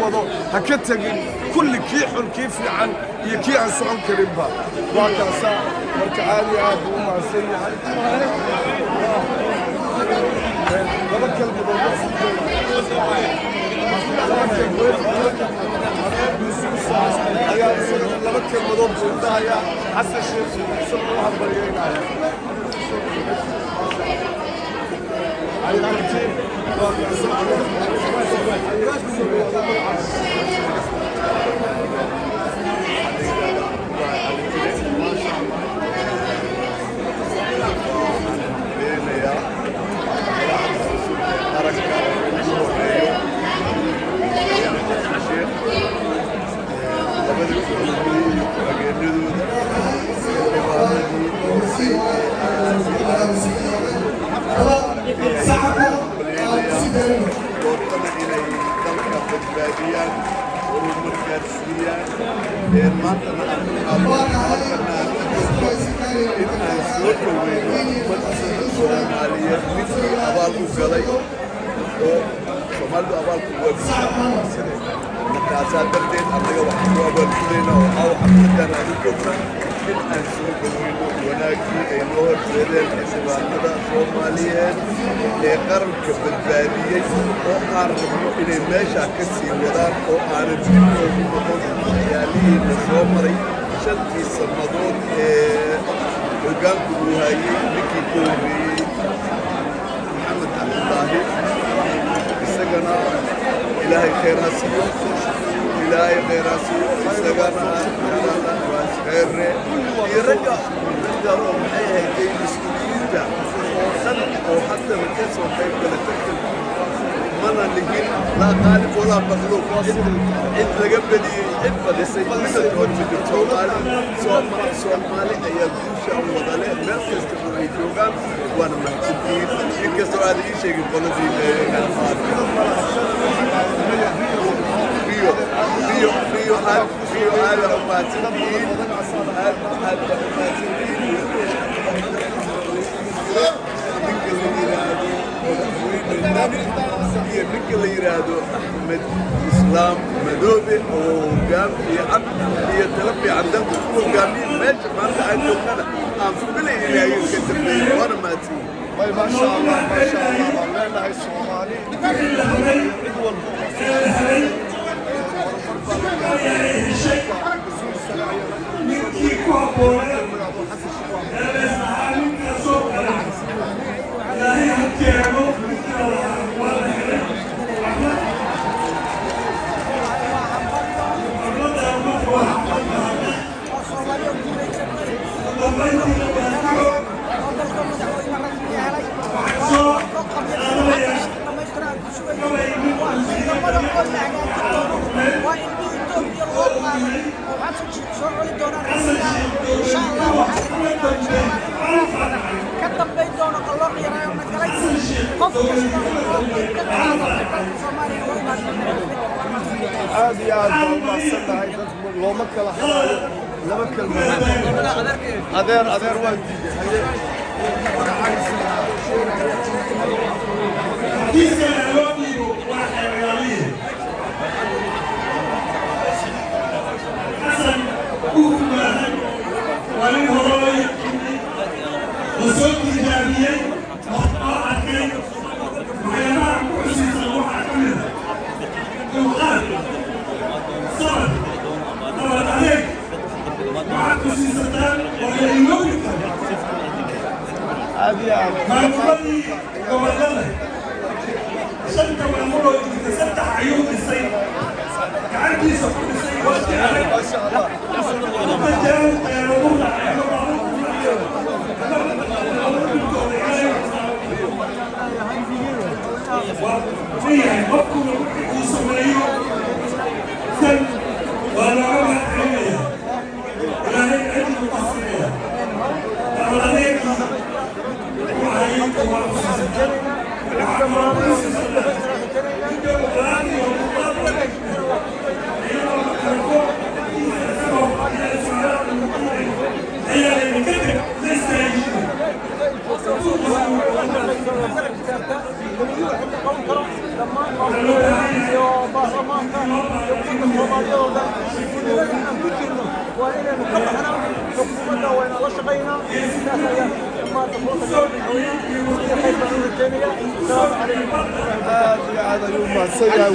wado ha ka tagin kulli kii xun kii fiican iyo kii aan socon karinba waa kaasaa marka caadi aad buu u mahadsan yahay laba kelmadood ayaa isagana laba kelmadood buu dhahayaa xasan sheekh isagoo u hambalyeynaya adeer waa Thank you. الصوماليه ولنا كلنا وإلى نكبحنا حكومتنا وين الله شقينا الناس ما تفوت الحويه خير الجميع. السلام عليكم. هذا يوم السيئة